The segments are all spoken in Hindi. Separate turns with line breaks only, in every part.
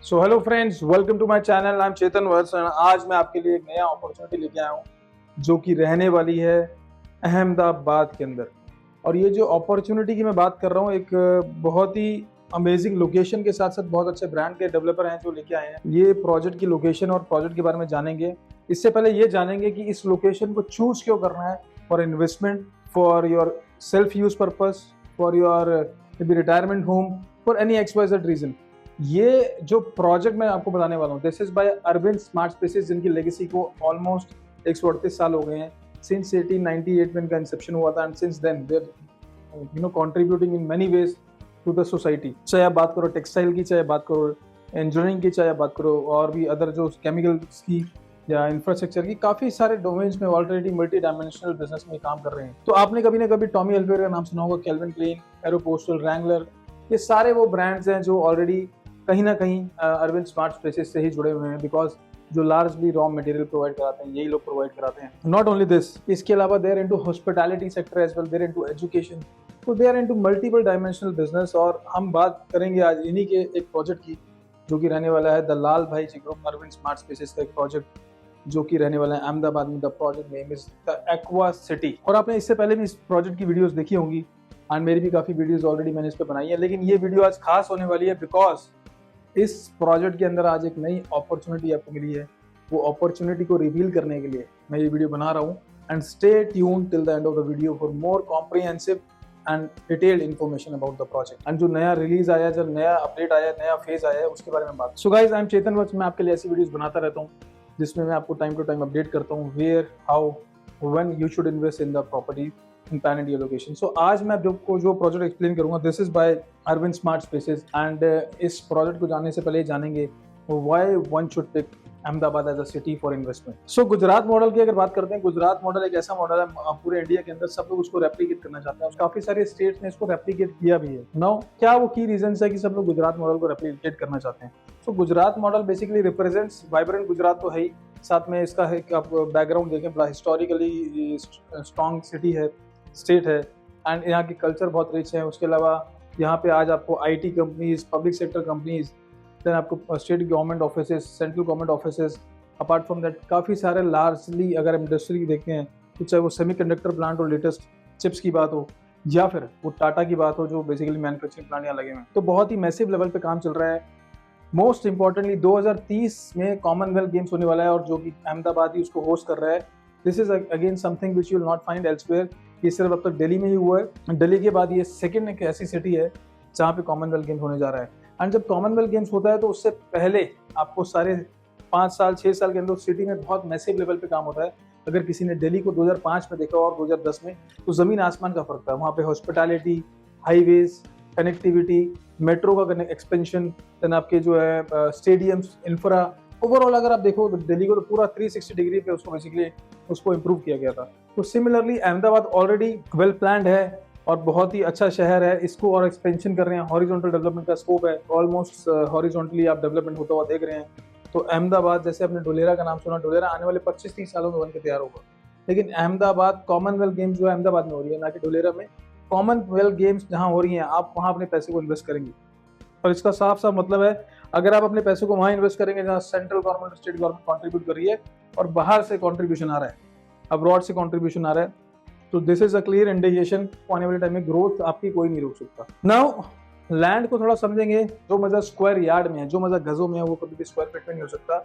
So hello friends, welcome to my channel. I am Chetan Vats and आज मैं आपके लिए एक नया अपॉर्चुनिटी लेके आया हूँ जो कि रहने वाली है अहमदाबाद के अंदर। और ये जो अपॉर्चुनिटी की मैं बात कर रहा हूँ, एक बहुत ही अमेजिंग लोकेशन के साथ साथ बहुत अच्छे ब्रांड के डेवलपर हैं जो लेके आए हैं। ये प्रोजेक्ट की लोकेशन और प्रोजेक्ट के बारे में जानेंगे। इससे पहले ये जानेंगे कि इस लोकेशन को चूज क्यों करना है, for investment, for your self use purpose, for your retirement home, for any XYZ reason. ये जो प्रोजेक्ट मैं आपको बताने वाला हूँ, this is by Arvind smart Spaces, जिनकी लेगेसी को ऑलमोस्ट 138 साल हो गए हैं। सिंस 1898 में इनका इंसेप्शन हुआ था and since then they are contributing in many ways to the society. चाहे आप बात करो टेक्सटाइल की, चाहे बात करो इंजीनियरिंग की, चाहे आप बात करो और भी अदर जो केमिकल्स की या इंफ्रास्ट्रक्चर की, काफी सारे डोमेन्स में ऑलरेडी मल्टी डायमेंशनल बिजनेस में काम कर रहे हैं। तो आपने कभी ना कभी टॉमी हिलफिगर का नाम सुना होगा, केल्विन क्लेन, एरोपोस्टल, रैंगलर, ये सारे वो ब्रांड्स हैं जो ऑलरेडी कहीं ना कहीं अरविंद स्मार्ट स्पेसेस से ही जुड़े हुए हैं, बिकॉज जो लार्जली रॉ मटेरियल प्रोवाइड कराते हैं यही लोग प्रोवाइड कराते हैं। नॉट ओनली दिस, इसके अलावा they're into hospitality sector as well, they're into education, तो they're into multiple dimensional business. और हम बात करेंगे आज इन्हीं के एक प्रोजेक्ट की जो कि रहने वाला है द लाल भाई जी ग्रुप अरविंद स्मार्ट स्पेसेस का एक प्रोजेक्ट जो कि रहने वाला है अहमदाबाद में। The project name is the aqua city. और आपने इससे पहले भी इस प्रोजेक्ट की वीडियोस देखी होंगी एंड मेरी भी काफी वीडियोस ऑलरेडी मैंने इस पर बनाई है, लेकिन ये वीडियो आज खास होने वाली है बिकॉज इस प्रोजेक्ट के अंदर आज एक नई अपॉर्चुनिटी आपको मिली है। वो अपॉर्चुनिटी को रिवील करने के लिए मैं ये वीडियो बना रहा हूँ and stay tuned till the end of the video for more comprehensive and detailed information about the project and जो नया रिलीज आया, जो नया अपडेट आया, नया फेज आया है, उसके बारे में बात। So guys, I am Chetan वत्स। मैं आपके लिए ऐसी वीडियोस बनाता रहता हूँ जिसमें मैं आपको टाइम टू टाइम अपडेट करता हूँ where, how, when you should invest in the property in pan India location. So आज मैं आपको जो प्रोजेक्ट एक्सप्लेन करूंगा, this is by Arvind smart spaces and इस प्रोजेक्ट को जानने से पहले जानेंगे why one should pick Ahmedabad as a city for investment. So Gujarat model की अगर बात करते हैं, गुजरात मॉडल एक ऐसा मॉडल है पूरे इंडिया के अंदर सब लोग उसको रेप्लिकेट करना चाहते हैं। काफी सारे स्टेट्स ने इसको रेप्लिकेट किया भी है। नाउ क्या वो की रीजन है कि सब लोग गुजरात मॉडल को रेप्लिकेट करना चाहते हैं? So Gujarat model basically represents vibrant Gujarat तो है ही, साथ में इसका है कि आप बैकग्राउंड देखें, बड़ा हिस्टोरिकली स्ट्रॉन्ग सिटी है, स्टेट है एंड यहाँ की कल्चर बहुत रिच है। उसके अलावा यहाँ पे आज आपको IT companies, public sector companies, then आपको state government offices, central government offices, apart from that काफ़ी सारे लार्जली अगर इंडस्ट्री देखते हैं तो चाहे वो सेमीकंडक्टर प्लांट हो, लेटेस्ट चिप्स की बात हो, या फिर वो टाटा की बात हो जो बेसिकली मैन्युफैक्चरिंग प्लांट यहाँ लगे हुए हैं, तो बहुत ही मैसिव लेवल पे काम चल रहा है। मोस्ट इंपॉर्टेंटली 2030 में कॉमनवेल्थ गेम्स होने वाला है और जो कि अहमदाबाद ही उसको होस्ट कर रहा है। This is again something which you will not find elsewhere. ये सिर्फ अब तक दिल्ली में ही हुआ है। दिल्ली के बाद ये सेकंड एक ऐसी सिटी है जहाँ पे कॉमनवेल्थ गेम्स होने जा रहा है। एंड जब कॉमनवेल्थ गेम्स होता है तो उससे पहले आपको सारे 5 साल 6 साल के अंदर सिटी में बहुत मैसिव लेवल पे काम होता है। अगर किसी ने दिल्ली को 2005 में देखा और 2010 में, तो जमीन आसमान का फर्क था। वहाँ पे हॉस्पिटैलिटी, हाईवेज, कनेक्टिविटी, मेट्रो का एक्सपेंशन, देन आपके जो है स्टेडियम्स, इंफ्रा, ओवरऑल अगर आप देखो तो दिल्ली को तो पूरा 360 डिग्री पे उसको बेसिकली उसको इम्प्रूव किया गया था। तो similarly Ahmedabad already well planned है और बहुत ही अच्छा शहर है। इसको और एक्सपेंशन कर रहे हैं, हॉरिजॉन्टल डेवलपमेंट का स्कोप है, ऑलमोस्ट हॉरिजॉन्टली आप डेवलपमेंट होता हुआ देख रहे हैं। तो अहमदाबाद, जैसे आपने ढोलेरा का नाम सुना, ढोलेरा आने वाले 25-30 सालों में बन के तैयार होगा। लेकिन अहमदाबाद कॉमनवेल्थ गेम्स जो है अहमदाबाद में हो रही है, ना कि ढोलेरा में। कॉमनवेल्थ गेम्स जहाँ हो रही हैं, आप वहाँ अपने पैसे को इन्वेस्ट करेंगे। और इसका साफ साफ मतलब है, अगर आप अपने पैसे को वहाँ इन्वेस्ट करेंगे जहाँ central government, state government contribute कर रही है और बाहर से कंट्रीब्यूशन आ रहा है, अब्रॉड से कंट्रीब्यूशन आ रहा है, तो this is a clear indication आने वाले टाइम में ग्रोथ आपकी कोई नहीं रोक सकता। नाउ लैंड को थोड़ा समझेंगे। जो मजा स्क्वायर यार्ड में है, जो मजा गजों में है, वो कभी भी स्क्वायर फीट में नहीं हो सकता।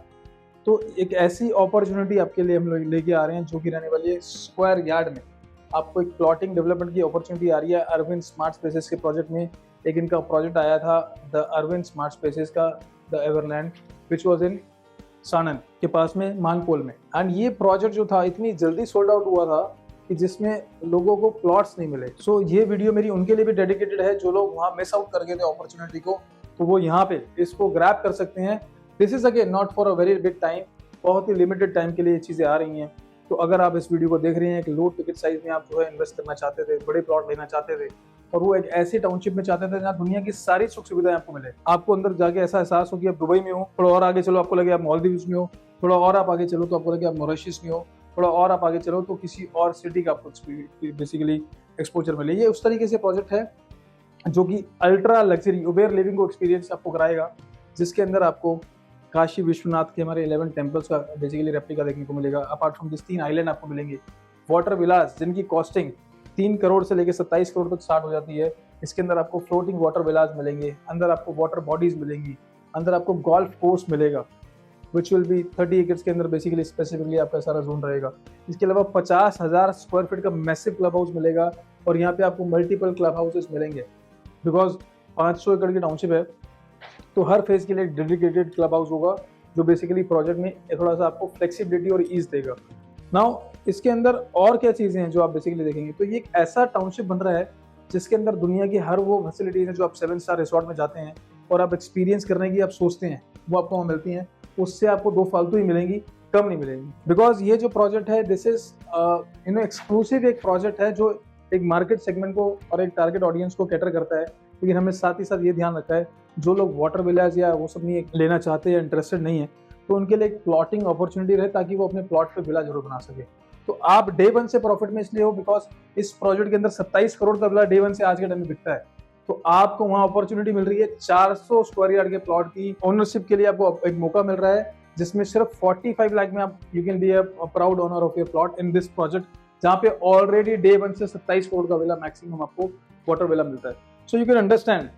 तो एक ऐसी अपॉर्चुनिटी आपके लिए हम लोग लेके आ रहे हैं जो कि रहने वाली है स्क्वायर यार्ड में। आपको एक प्लॉटिंग डेवलपमेंट की अपॉर्चुनिटी आ रही है अरविंद स्मार्ट स्पेसेस के प्रोजेक्ट में। एक इनका प्रोजेक्ट आया था द अरविंद स्मार्ट स्पेसेस का, the Everland, which was in Sanand के पास में, मानकोल में। एंड ये प्रोजेक्ट जो था इतनी जल्दी सोल्ड आउट हुआ था कि जिसमें लोगों को प्लॉट्स नहीं मिले। सो ये वीडियो मेरी उनके लिए भी डेडिकेटेड है जो लोग वहाँ मिस आउट कर गए थे अपॉर्चुनिटी को, तो वो यहाँ पे इसको ग्रैब कर सकते हैं। This is again not for a very big time, बहुत ही लिमिटेड टाइम के लिए ये चीज़ें आ रही हैं। तो अगर आप इस वीडियो को देख रहे हैं कि लो टिकट साइज में आप जो है इन्वेस्ट करना चाहते थे, बड़े प्लॉट लेना चाहते थे, और वो एक ऐसी टाउनशिप में चाहते थे जहाँ दुनिया की सारी सुख सुविधाएं आपको मिले, आपको अंदर जाके ऐसा एहसास हो कि आप दुबई में हो, थोड़ा और आगे चलो आपको लगे आप मालदीव्स में हो, थोड़ा और आप आगे चलो तो आपको लगे आप मॉरिशस में हो, थोड़ा और आप आगे चलो तो किसी और सिटी का आपको बेसिकली एक्सपोजर मिले। ये उस तरीके से प्रोजेक्ट है जो कि अल्ट्रा लग्जरी उबेर लिविंग को एक्सपीरियंस आपको कराएगा। जिसके अंदर आपको काशी विश्वनाथ के हमारे 11 टेम्पल्स का बेसिकली रेप्लिका देखने को मिलेगा। अपार्ट फ्रॉम दिस 3 आइलैंड आपको मिलेंगे। वाटर विलास जिनकी कॉस्टिंग 3 करोड़ से लेकर 27 करोड़ तक स्टार्ट हो जाती है। इसके अंदर आपको फ्लोटिंग वाटर विलास मिलेंगे, अंदर आपको वाटर बॉडीज मिलेंगी, अंदर आपको गोल्फ कोर्स मिलेगा विच विल बी 30 एकर्स के अंदर बेसिकली स्पेसिफिकली आपका सारा जोन रहेगा। इसके अलावा 50,000 स्क्वायर फीट का मैसिव क्लब हाउस मिलेगा और यहाँ पे आपको मल्टीपल क्लब हाउसेस मिलेंगे बिकॉज 500 एकड़ की टाउनशिप है, तो हर फेज के लिए एक डेडिकेटेड क्लब हाउस होगा जो बेसिकली प्रोजेक्ट में थोड़ा सा आपको फ्लेक्सिबिलिटी और ईज देगा। नाउ इसके अंदर और क्या चीज़ें हैं जो आप बेसिकली देखेंगे, तो ये एक ऐसा टाउनशिप बन रहा है जिसके अंदर दुनिया की हर वो फैसिलिटीज़ हैं जो आप 7 स्टार रिसोर्ट में जाते हैं और आप एक्सपीरियंस करने की आप सोचते हैं वो आपको वहाँ मिलती हैं। उससे आपको 2 फालतू ही मिलेंगी, कम नहीं मिलेंगी। बिकॉज ये जो प्रोजेक्ट है दिस इज एक्सक्लूसिव एक प्रोजेक्ट है जो एक मार्केट सेगमेंट को और एक टारगेट ऑडियंस को कैटर करता है। लेकिन हमें साथ ही साथ ये ध्यान रखा है जो लोग वाटर विलास या वो सब नहीं लेना चाहते या इंटरेस्टेड नहीं है तो उनके लिए एक प्लॉटिंग अपॉर्चुनिटी रहे ताकि वो अपने प्लॉट पे विला जरूर बना सके। तो आप डे 1 से प्रॉफिट में इसलिए हो बिकॉज इस प्रोजेक्ट के अंदर 27 करोड़ का विला डे 1 से आज के टाइम में बिकता है। तो आपको वहाँ अपॉर्चुनिटी मिल रही है 400 स्क्वायर यार्ड के प्लॉट की ओनरशिप के लिए आपको एक मौका मिल रहा है जिसमें सिर्फ 45 लाख में आप you can be a proud owner of your plot in this project, जहाँ पे ऑलरेडी डे 1 से 27 करोड़ का विला मैक्सिमम आपको वाटर विला मिलता है। So you can understand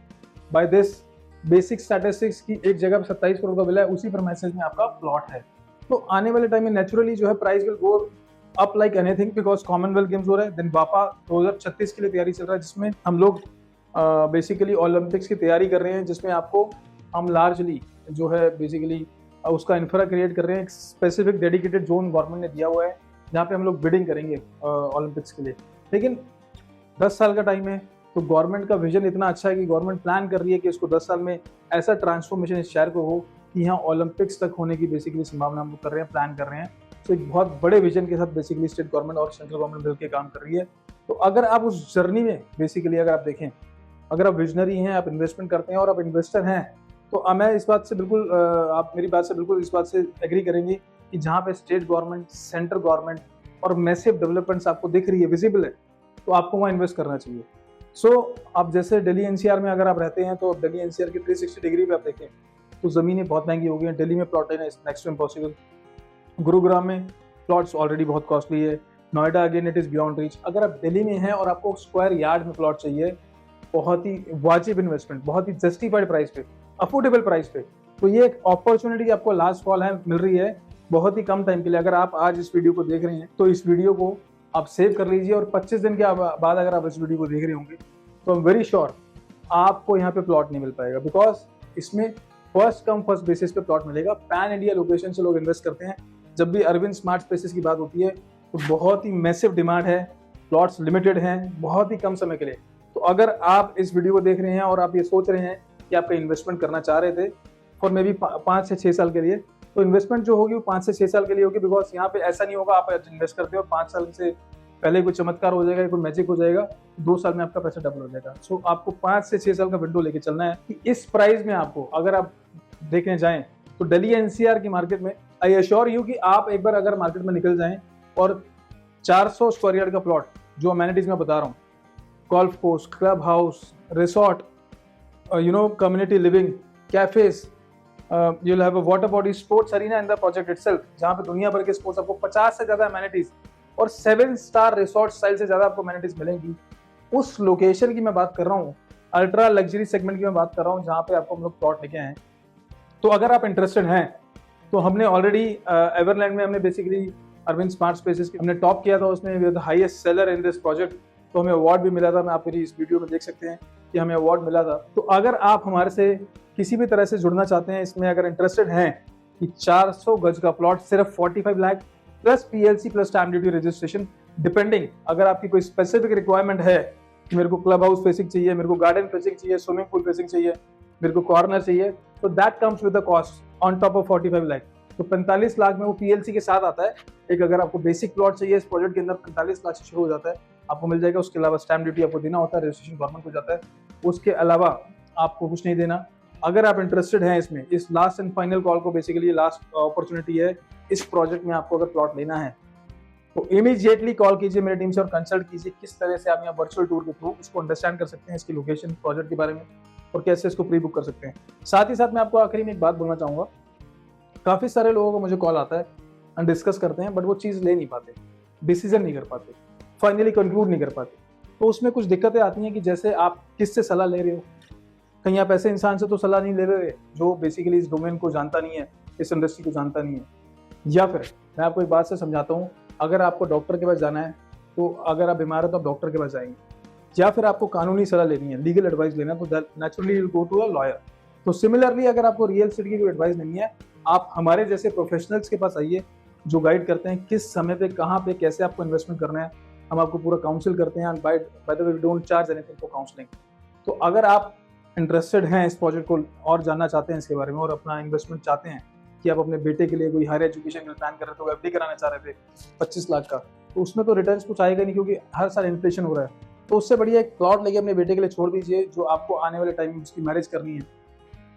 by this basic statistics की एक जगह पे 27 करोड़ का विला है, उसी पर मैसेज में आपका प्लॉट है। तो आने वाले टाइम में नेचुरली जो है price will go up like anything because Commonwealth games हो रहा है। देन वापा 2036 के लिए तैयारी चल रहा है जिसमें हम लोग बेसिकली ओलंपिक्स की तैयारी कर रहे हैं, जिसमें आपको हम लार्जली जो है बेसिकली उसका इंफ्रा क्रिएट कर रहे हैं। एक स्पेसिफिक डेडिकेटेड जोन गवर्नमेंट ने दिया हुआ है जहाँ पे हम लोग बिडिंग करेंगे ओलंपिक्स के लिए। लेकिन 10 साल का टाइम है तो गवर्नमेंट का विजन इतना अच्छा है कि गवर्नमेंट प्लान कर रही है कि इसको 10 साल में ऐसा ट्रांसफॉर्मेशन इस शहर को हो कि यहाँ ओलंपिक्स तक होने की बेसिकली संभावना हम कर रहे हैं, प्लान कर रहे हैं। तो एक बहुत बड़े विजन के साथ बेसिकली स्टेट गवर्नमेंट और सेंट्रल गवर्नमेंट मिलकर काम कर रही है। तो अगर आप उस जर्नी में बेसिकली अगर आप देखें, अगर आप विजनरी हैं, आप इन्वेस्टमेंट करते हैं और आप इन्वेस्टर हैं, तो मैं इस बात से बिल्कुल आप मेरी बात से बिल्कुल इस बात से एग्री करेंगे कि जहाँ पे स्टेट गवर्नमेंट, सेंट्रल गवर्नमेंट और मैसिव डेवलपमेंट्स आपको दिख रही है, विजिबल है, तो आपको वहाँ इन्वेस्ट करना चाहिए। आप जैसे दिल्ली एनसीआर में अगर आप रहते हैं तो दिल्ली एनसीआर की 360 डिग्री पे आप देखें तो ज़मीनें बहुत महंगी हो गई हैं। दिल्ली में प्लॉट लेना is next to impossible. Gurugram में प्लॉट्स ऑलरेडी बहुत कॉस्टली है। Noida again it is beyond reach. अगर आप दिल्ली में हैं और आपको स्क्वायर यार्ड में प्लॉट चाहिए, बहुत ही वाजिब इन्वेस्टमेंट, बहुत ही जस्टिफाइड प्राइस पे, अफोर्डेबल प्राइस पे, तो ये एक अपॉर्चुनिटी आपको लास्ट कॉल है मिल रही है बहुत ही कम टाइम के लिए। अगर आप आज इस वीडियो को देख रहे हैं तो इस वीडियो को आप सेव कर लीजिए और 25 दिन के बाद अगर आप इस वीडियो को देख रहे होंगे तो आई एम वेरी श्योर आपको यहाँ पे प्लॉट नहीं मिल पाएगा बिकॉज इसमें फर्स्ट कम फर्स्ट बेसिस पे प्लॉट मिलेगा। पैन इंडिया लोकेशन से लोग इन्वेस्ट करते हैं। जब भी अरविंद स्मार्ट स्पेसेस की बात होती है तो बहुत ही मैसिव डिमांड है, प्लॉट्स लिमिटेड हैं बहुत ही कम समय के लिए। तो अगर आप इस वीडियो को देख रहे हैं और आप ये सोच रहे हैं कि आप इन्वेस्टमेंट करना चाह रहे थे फॉर मे बी 5 से 6 साल के लिए, तो इन्वेस्टमेंट जो होगी वो 5 से 6 साल के लिए होगी। बिकॉज यहाँ पे ऐसा नहीं होगा आप इन्वेस्ट करते हो 5 साल से पहले कोई चमत्कार हो जाएगा, कोई मैजिक हो जाएगा, 2 साल में आपका पैसा डबल हो जाएगा। सो आपको 5 से 6 साल का विंडो लेके चलना है कि इस प्राइस में आपको अगर आप देखने जाएं तो दिल्ली एनसीआर की मार्केट में आई एश्योर यू कि आप एक बार अगर मार्केट में निकल जाएं और 400 स्क्वायर यार्ड का प्लॉट जो अमेनिटीज में बता रहा हूँ, golf course, club house, resort, community living, cafes, you'll have a water body sports arena in the project itself, जहाँ पे दुनिया भर के स्पोर्ट्स आपको 50 से ज़्यादा अमेनिटीज और 7 स्टार रिसोर्ट स्टाइल से ज़्यादा आपको अमेनिटीज मिलेंगी। उस लोकेशन की मैं बात कर रहा हूँ, अल्ट्रा लग्जरी सेगमेंट की मैं बात कर रहा हूँ, जहाँ पे आपको हम लोग प्लॉट लेके आए हैं। तो अगर आप इंटरेस्टेड हैं तो हमने ऑलरेडी एवरलैंड में हमने बेसिकली अरविंद स्मार्ट स्पेसेस हमने टॉप किया था, उसमें we are the highest seller in this project. तो हमें अवार्ड भी मिला था, मैं आप मेरी इस वीडियो में देख सकते हैं कि हमें अवार्ड मिला था। तो अगर आप हमारे से किसी भी तरह से जुड़ना चाहते हैं, इसमें अगर इंटरेस्टेड हैं कि 400 गज का प्लॉट सिर्फ 45 lakh plus PLC plus stamp duty registration depending, अगर आपकी कोई स्पेसिफिक रिक्वायरमेंट है कि मेरे को क्लब हाउस फेसिंग चाहिए, मेरे को गार्डन फेसिंग चाहिए, स्विमिंग पूल फेसिंग चाहिए, मेरे को कॉर्नर चाहिए, तो that comes with the cost on top of 45 lakh. तो 45 लाख में वो पीएलसी के साथ आता है। एक अगर आपको बेसिक प्लॉट चाहिए इस प्रोजेक्ट के अंदर 45 लाख से शुरू हो जाता है, आपको मिल जाएगा। उसके अलावा स्टैम्प ड्यूटी आपको देना होता है, रजिस्ट्रेशन गवर्नमेंट को जाता है, उसके अलावा आपको कुछ नहीं देना। अगर आप इंटरेस्टेड हैं इसमें, इस लास्ट एंड फाइनल कॉल को बेसिकली लास्ट अपॉर्चुनिटी है इस प्रोजेक्ट में, आपको अगर प्लॉट लेना है तो इमीडिएटली कॉल कीजिए मेरी टीम से और कंसल्ट कीजिए किस तरह से आप यहाँ वर्चुअल टूर के थ्रू इसको अंडरस्टैंड कर सकते हैं, इसकी लोकेशन, प्रोजेक्ट के बारे में। और कैसे इसको प्री बुक कर सकते हैं। साथ ही साथ मैं आपको आखिरी में एक बात बोलना चाहूँगा, काफ़ी सारे लोगों को मुझे कॉल आता है एंड डिस्कस करते हैं, बट वो चीज़ ले नहीं पाते, डिसीजन नहीं कर पाते, फाइनली कंक्लूड नहीं कर पाते। तो उसमें कुछ दिक्कतें आती हैं कि जैसे आप किससे सलाह ले रहे हो। कहीं आप ऐसे इंसान से तो सलाह नहीं ले रहे जो बेसिकली इस डोमेन को जानता नहीं है, इस इंडस्ट्री को जानता नहीं है। या फिर मैं आपको एक बात से समझाता हूँ, अगर आपको डॉक्टर के पास जाना है तो अगर आप बीमार हो तो आप डॉक्टर के पास जाएंगे, या फिर आपको कानूनी सलाह लेनी है, लीगल एडवाइस लेना है, तो naturally you go to a lawyer. तो सिमिलरली अगर आपको रियल एस्टेट की कोई एडवाइस लेनी है, आप हमारे जैसे प्रोफेशनल्स के पास आइए जो गाइड करते हैं किस समय पे, कहाँ पे, कैसे आपको इन्वेस्टमेंट करना है। हम आपको पूरा काउंसिल करते हैं, by the way we don't charge anything for counselling. तो अगर आप इंटरेस्टेड हैं इस प्रोजेक्ट को और जानना चाहते हैं इसके बारे में और अपना इन्वेस्टमेंट चाहते हैं कि आप अपने बेटे के लिए कोई हायर एजुकेशन का प्लान कर रहे थे, एफडी कराना चाह रहे थे 25 लाख का, तो उसमें तो रिटर्न कुछ आएगा नहीं क्योंकि हर साल इन्फ्लेशन हो रहा है। तो उससे बढ़िया एक प्लॉट लेके अपने बेटे के लिए छोड़ दीजिए, जो आपको आने वाले टाइम में उसकी मैरिज करनी है,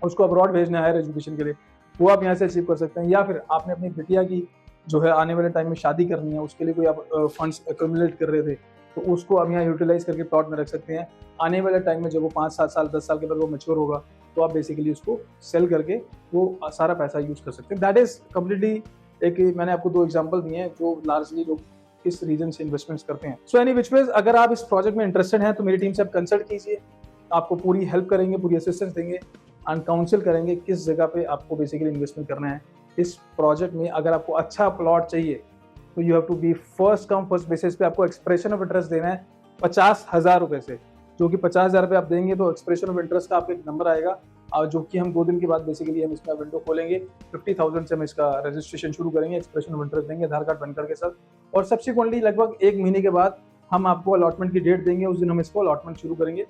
उसको अब्रॉड भेजना है हायर एजुकेशन के लिए, वो आप यहाँ से अचीव कर सकते हैं। या फिर आपने अपनी बिटिया की जो है आने वाले टाइम में शादी करनी है, उसके लिए कोई आप फंड्स एक्यूमुलेट कर रहे थे, तो उसको आप यहाँ यूटिलाइज करके प्लॉट में रख सकते हैं। आने वाले टाइम में जब वो 5-7 साल 10 साल के बाद वो मैच्योर होगा, तो आप बेसिकली उसको सेल करके वो सारा पैसा यूज कर सकते हैं। दैट इज कम्प्लीटली एक, मैंने आपको 2 एग्जांपल दिए हैं जो लार्जली लोग किस रीजन से इन्वेस्टमेंट्स करते हैं। सो एनी विच वेज, अगर आप इस प्रोजेक्ट में इंटरेस्टेड हैं तो मेरी टीम से आप कंसल्ट कीजिए, आपको पूरी हेल्प करेंगे, पूरी असिस्टेंस देंगे एंड काउंसिल करेंगे किस जगह पे आपको बेसिकली इन्वेस्टमेंट करना है इस प्रोजेक्ट में। अगर आपको अच्छा प्लॉट चाहिए तो you have to be first come first basis पे आपको एक्सप्रेशन ऑफ इंटरेस्ट देना है 50,000 रुपए से, जो कि 50,000 रुपये आप देंगे तो एक्सप्रेशन ऑफ इंटरेस्ट का आपको एक नंबर आएगा, और जो कि हम 2 दिन के बाद बेसिकली हम इसमें विंडो खोलेंगे। 50,000 से हम इसका रजिस्ट्रेशन शुरू करेंगे, एक्सप्रेशन ऑफ इंटरेस्ट देंगे आधार कार्ड बनकर के साथ, और सब्सिक्वेंटली लगभग 1 महीने के बाद हम आपको अलॉटमेंट की डेट देंगे, उस दिन हम इसको अलॉटमेंट शुरू करेंगे।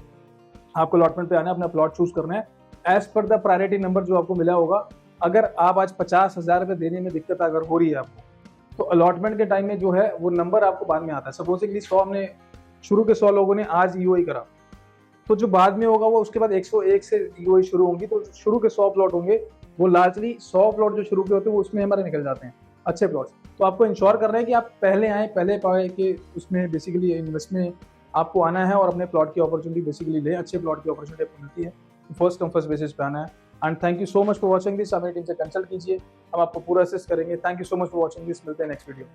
आपको अलॉटमेंट पे आना है, अपना प्लॉट चूज करना है as per the priority number जो आपको मिला होगा। अगर आप आज 50,000 रुपये देने में दिक्कत अगर हो रही है आपको, तो अलॉटमेंट के टाइम में जो है वो नंबर आपको बाद में आता है। सपोजिंगली 100 हमने शुरू के 100 लोगों ने आज ईओआई करा, तो जो बाद में होगा वो उसके बाद 101 से ईओआई शुरू होंगी, तो शुरू के 100 प्लॉट होंगे वो लार्जली 100 प्लॉट जो शुरू के होते हैं वो उसमें हमारे निकल जाते हैं अच्छे प्लॉट्स। तो आपको इंश्योर कर रहे हैं कि आप पहले आए, पहले पाए कि उसमें बेसिकली इन्वेस्टमेंट आपको आना है और अपने प्लॉट की अपॉर्चुनिटी बेसिकली लें, अच्छे प्लॉट की अपॉर्चुनिटी आपको मिलती है, फर्स्ट कम फर्स्ट बेसिस पे आना है। And thank you so much for watching this. हमारी टीम से कंसल्ट कीजिए, हम आपको पूरा असिस्ट करेंगे। Thank you so much for watching this, मिलते हैं नेक्स्ट वीडियो।